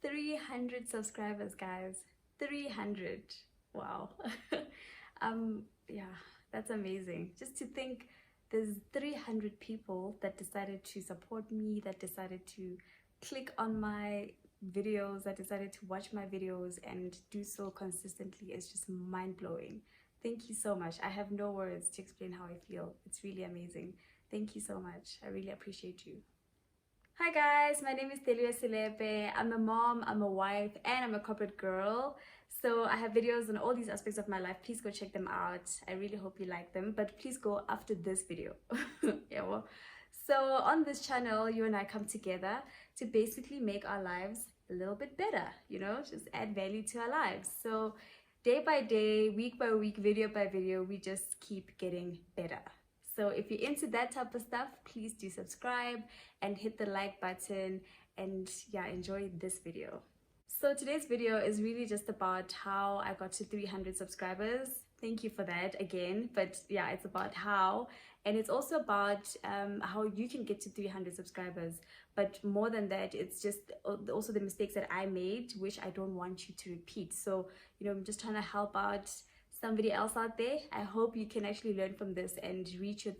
300 subscribers, guys. 300. Wow. Yeah, that's amazing. Just to think there's 300 people that decided to support me, that decided to click on my videos, that decided to watch my videos and do so consistently is just mind-blowing. Thank you so much. I have no words to explain how I feel. It's really amazing. Thank you so much. I really appreciate you. Hi guys, my name is Leonidas. I'm a mom, I'm a wife, and I'm a corporate girl. So I have videos on all these aspects of my life. Please go check them out. I really hope you like them, but please go after this video. Yeah, well. So on this channel, you and I come together to basically make our lives a little bit better, just add value to our lives. So day by day, week by week, video by video, we just keep getting better. So if you're into that type of stuff, please do subscribe and hit the like button, and yeah, enjoy this video. So today's video is really just about how I got to 300 subscribers. Thank you for that again, but yeah, it's about how, and it's also about how you can get to 300 subscribers. But more than that, it's just also the mistakes that I made, which I don't want you to repeat. So I'm just trying to help out somebody else out there. I hope you can actually learn from this and reach your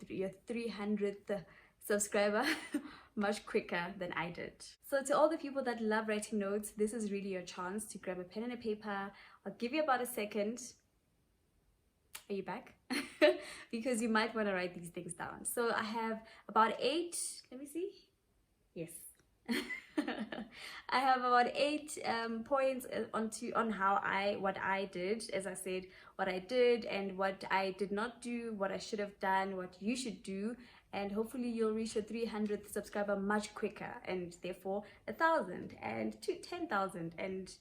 300th subscriber much quicker than I did. So to all the people that love writing notes, this is really your chance to grab a pen and a paper. I'll give you about a second. Are you back? Because you might want to write these things down. So I have about 8, let me see. Yes. I have about 8 points on what I did. As I said, what I did and what I did not do, what I should have done, what you should do, and hopefully you'll reach your 300th subscriber much quicker, and therefore 1,000 and 10,000 and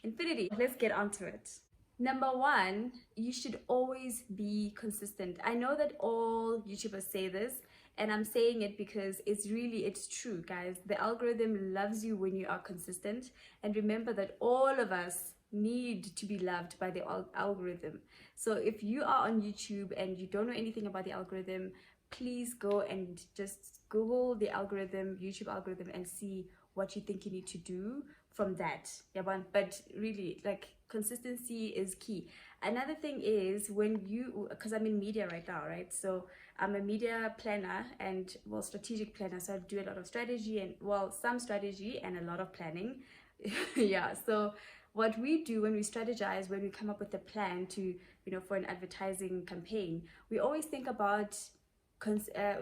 infinity. Let's get on to it. Number 1, you should always be consistent. I know that all YouTubers say this, and I'm saying it because it's true, guys. The algorithm loves you when you are consistent. And remember that all of us need to be loved by the algorithm. So if you are on YouTube and you don't know anything about the algorithm, please go and just Google the algorithm, YouTube algorithm, and see what you think you need to do from that. Yeah, but really, like, consistency is key. Another thing is because I'm in media right now, right? So I'm a media planner and strategic planner. So I do a lot of strategy and some strategy and a lot of planning. Yeah. So what we do when we strategize, when we come up with a plan to, for an advertising campaign, we always think about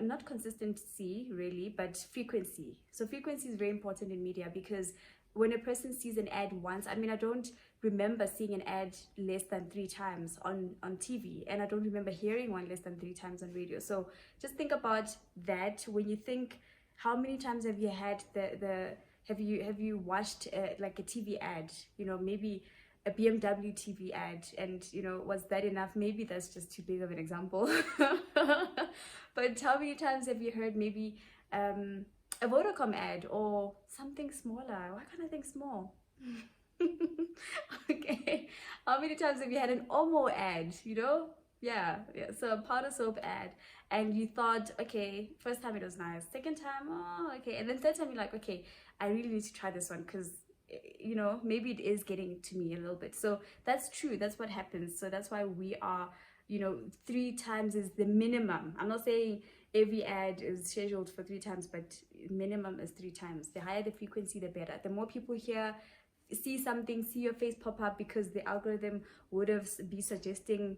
not consistency really, but frequency. So frequency is very important in media, because when a person sees an ad once, I don't remember seeing an ad less than 3 times on TV, and I don't remember hearing one less than 3 times on radio. So just think about that when you think, how many times have you had have you watched like a TV ad, maybe a BMW TV ad, and was that enough? Maybe that's just too big of an example. But how many times have you heard maybe a Vodacom ad or something smaller? Why can't I think small? Okay, how many times have you had an Omo ad? Yeah, so a powder soap ad, and you thought, okay, first time it was nice, second time, oh, okay, and then third time you're like, okay, I really need to try this one, because maybe it is getting to me a little bit. So that's true, that's what happens. So that's why we are 3 times is the minimum. I'm not saying every ad is scheduled for 3 times, but minimum is 3 times. The higher the frequency, the better. The more people see something, see your face pop up, because the algorithm would have been suggesting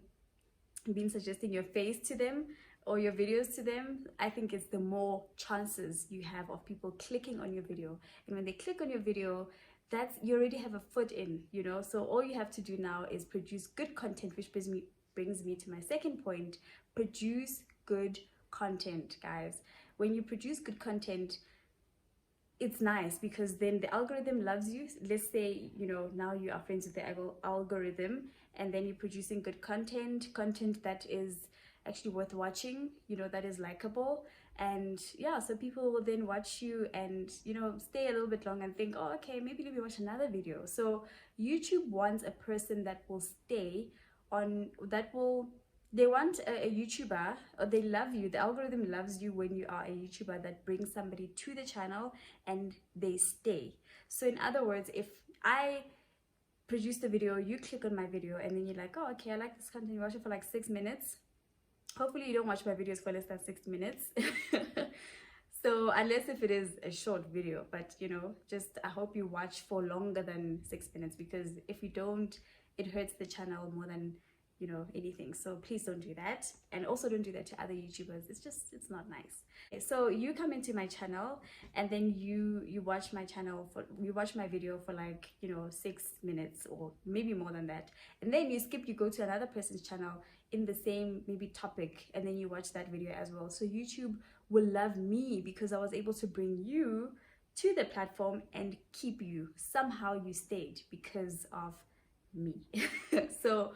your face to them or your videos to them. I think it's the more chances you have of people clicking on your video. And when they click on your video, you already have a foot in, so all you have to do now is produce good content, which brings me to my second point. Produce good content, guys. When you produce good content, it's nice, because then the algorithm loves you. Let's say now you are friends with the algorithm, and then you're producing good content that is actually worth watching, that is likable. And yeah, so people will then watch you and stay a little bit long and think, oh, okay, maybe let me watch another video. So YouTube wants a person that will stay on, they want a YouTuber, or they love you. The algorithm loves you when you are a YouTuber that brings somebody to the channel and they stay. So in other words, if I produce the video, you click on my video, and then you're like, oh, okay, I like this content, you watch it for like 6 minutes. Hopefully you don't watch my videos for less than 6 minutes. So unless if it is a short video, but you know, just I hope you watch for longer than 6 minutes, because if you don't, it hurts the channel more than, you know, anything. So please don't do that, and also don't do that to other YouTubers. It's not nice. Okay, so you come into my channel, and then you watch my channel for, you watch my video for like, you know, 6 minutes or maybe more than that, and then you skip, you go to another person's channel in the same maybe topic, and then you watch that video as well. So YouTube will love me because I was able to bring you to the platform and keep you. Somehow you stayed because of me. So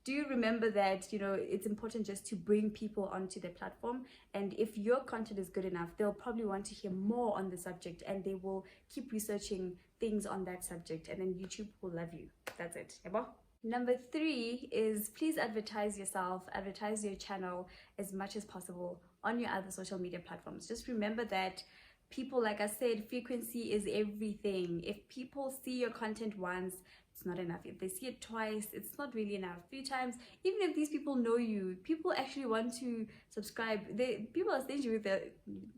do remember that, you know, it's important just to bring people onto the platform, and if your content is good enough, they'll probably want to hear more on the subject, and they will keep researching things on that subject, and then YouTube will love you. That's it. Number 3 is please advertise yourself, advertise your channel as much as possible on your other social media platforms. Just remember that people, like I said, frequency is everything. If people see your content once, it's not enough. If they see it twice, it's not really enough. 3 times, even if these people know you, people actually want to subscribe. People are stingy with their,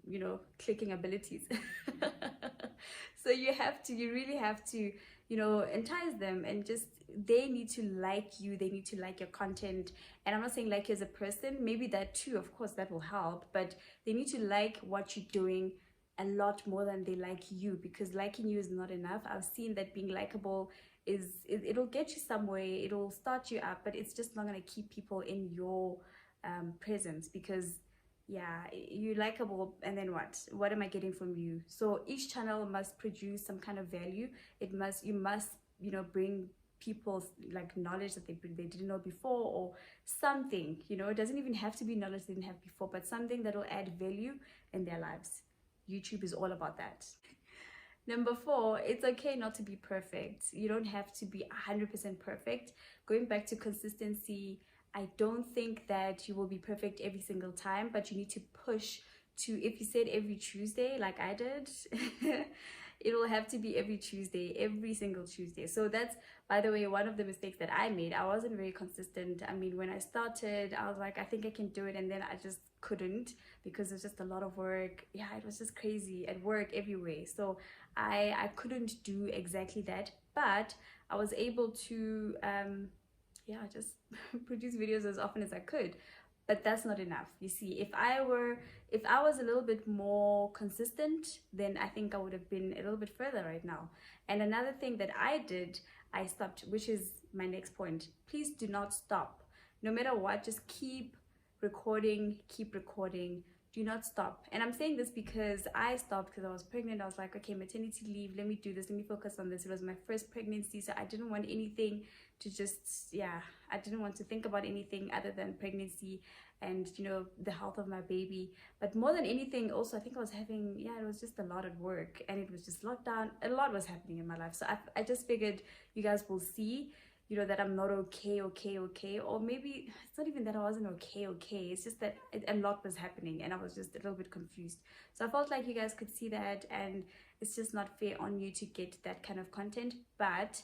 you know, clicking abilities. So you really have to, you know, entice them, and just, they need to like you, they need to like your content. And I'm not saying like you as a person, maybe that too, of course, that will help, but they need to like what you're doing a lot more than they like you, because liking you is not enough. I've seen that being likable it'll get you somewhere, it'll start you up, but it's just not going to keep people in your presence, because yeah, you're likable, and then what am I getting from you? So each channel must produce some kind of value. You must, you know, bring people like knowledge that they didn't know before, or something, you know. It doesn't even have to be knowledge they didn't have before, but something that will add value in their lives. YouTube is all about that. Number 4, it's okay not to be perfect. You don't have to be 100% perfect. Going back to consistency, I don't think that you will be perfect every single time, but you need to push to, if you said every Tuesday like I did, it will have to be every Tuesday, every single Tuesday. So that's, by the way, one of the mistakes that I made. I wasn't very consistent. I mean, when I started, I was like, I think I can do it, and then I just couldn't, because it's just a lot of work. Yeah, it was just crazy at work, everywhere. So I couldn't do exactly that, but I was able to yeah, just produce videos as often as I could. But that's not enough. You see, if I was a little bit more consistent, then I think I would have been a little bit further right now. And another thing that I did, I stopped, which is my next point. Please do not stop. No matter what, just keep recording, do not stop. And I'm saying this because I stopped because I was pregnant. I was like, okay, maternity leave, let me do this, let me focus on this. It was my first pregnancy, so I didn't want anything to just, yeah, I didn't want to think about anything other than pregnancy and, you know, the health of my baby. But more than anything, also, I think I was having, yeah, it was just a lot at work, and it was just lockdown. A lot was happening in my life. So I just figured you guys will see, you know, that I'm not okay. Or maybe it's not even that I wasn't okay. It's just that a lot was happening, and I was just a little bit confused. So I felt like you guys could see that, and it's just not fair on you to get that kind of content. But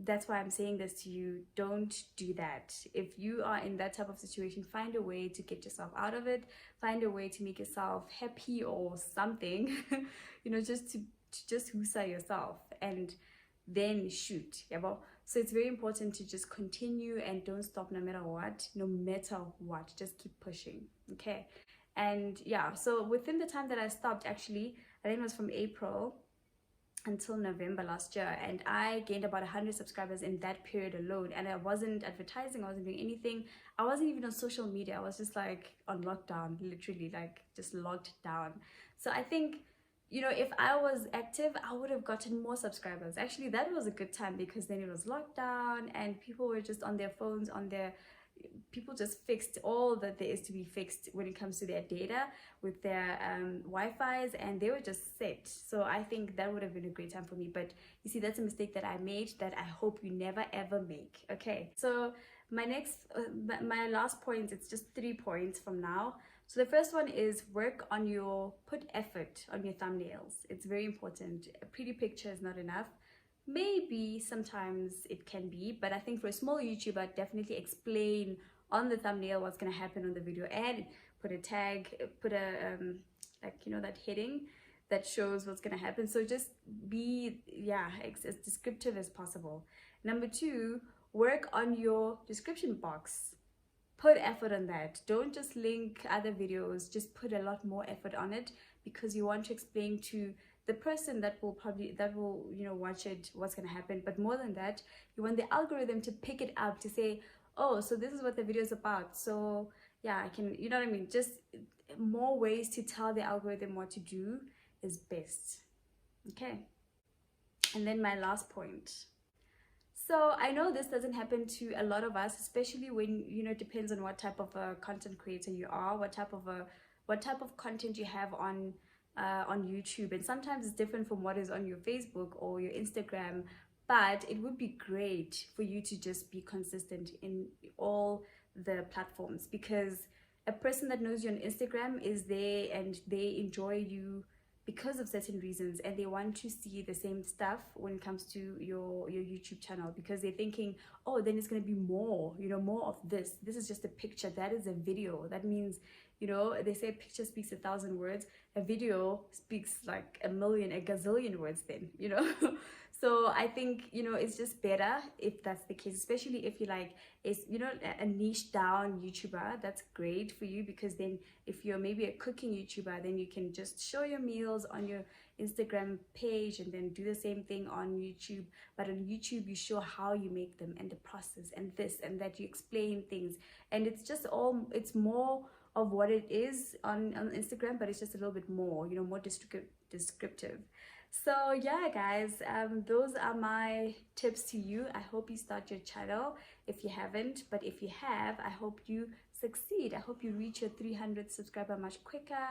that's why I'm saying this to you. Don't do that. If you are in that type of situation, find a way to get yourself out of it. Find a way to make yourself happy or something, you know, just to just husa yourself, and then shoot. Yeah, well, so it's very important to just continue and don't stop no matter what. Just keep pushing. Okay. And yeah, so within the time that I stopped, actually, I think it was from April until November last year, and I gained about 100 subscribers in that period alone. And I wasn't advertising, I wasn't doing anything, I wasn't even on social media. I was just like on lockdown, literally, like just locked down. So I think, you know, if I was active, I would have gotten more subscribers. Actually, that was a good time, because then it was lockdown and people were just on their phones, people just fixed all that there is to be fixed when it comes to their data with their Wi-Fi's, and they were just set. So I think that would have been a great time for me. But you see, that's a mistake that I made that I hope you never ever make. Okay, so my last point, it's just 3 points from now. So the first one is put effort on your thumbnails. It's very important. A pretty picture is not enough. Maybe sometimes it can be, but I think for a small YouTuber, definitely explain on the thumbnail what's going to happen on the video, and put a tag, put a like, you know, that heading that shows what's going to happen. So just be, yeah, as descriptive as possible. Number two, work on your description box. Put effort on that. Don't just link other videos, just put a lot more effort on it, because you want to explain to the person that will you know, watch it, what's going to happen. But more than that, you want the algorithm to pick it up, to say, oh, so this is what the video is about, so yeah, I can, you know what I mean, just more ways to tell the algorithm what to do is best. Okay, and then my last point. So I know this doesn't happen to a lot of us, especially when, you know, it depends on what type of a content creator you are, what type of content you have on YouTube, and sometimes it's different from what is on your Facebook or your Instagram. But it would be great for you to just be consistent in all the platforms, because a person that knows you on Instagram is there and they enjoy you because of certain reasons, and they want to see the same stuff when it comes to your YouTube channel, because they're thinking, oh, then it's going to be more, you know, more of this. This is just a picture, that is a video. That means, you know, they say a picture speaks 1,000 words, a video speaks like a million, a gazillion words then, you know. So I think, you know, it's just better if that's the case, especially if you like, is, you know, a niche down YouTuber. That's great for you, because then if you're maybe a cooking YouTuber, then you can just show your meals on your Instagram page and then do the same thing on YouTube. But on YouTube, you show how you make them and the process and this and that, you explain things, and it's just all, it's more of what it is on Instagram, but it's just a little bit more, you know, more descriptive. So yeah, guys, those are my tips to you. I hope you start your channel if you haven't, but if you have, I hope you succeed. I hope you reach your 300 subscriber much quicker,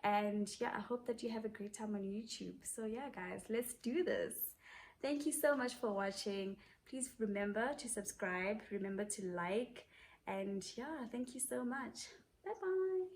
and yeah, I hope that you have a great time on YouTube. So yeah, guys, let's do this. Thank you so much for watching. Please remember to subscribe, remember to like, and yeah, thank you so much. Bye bye.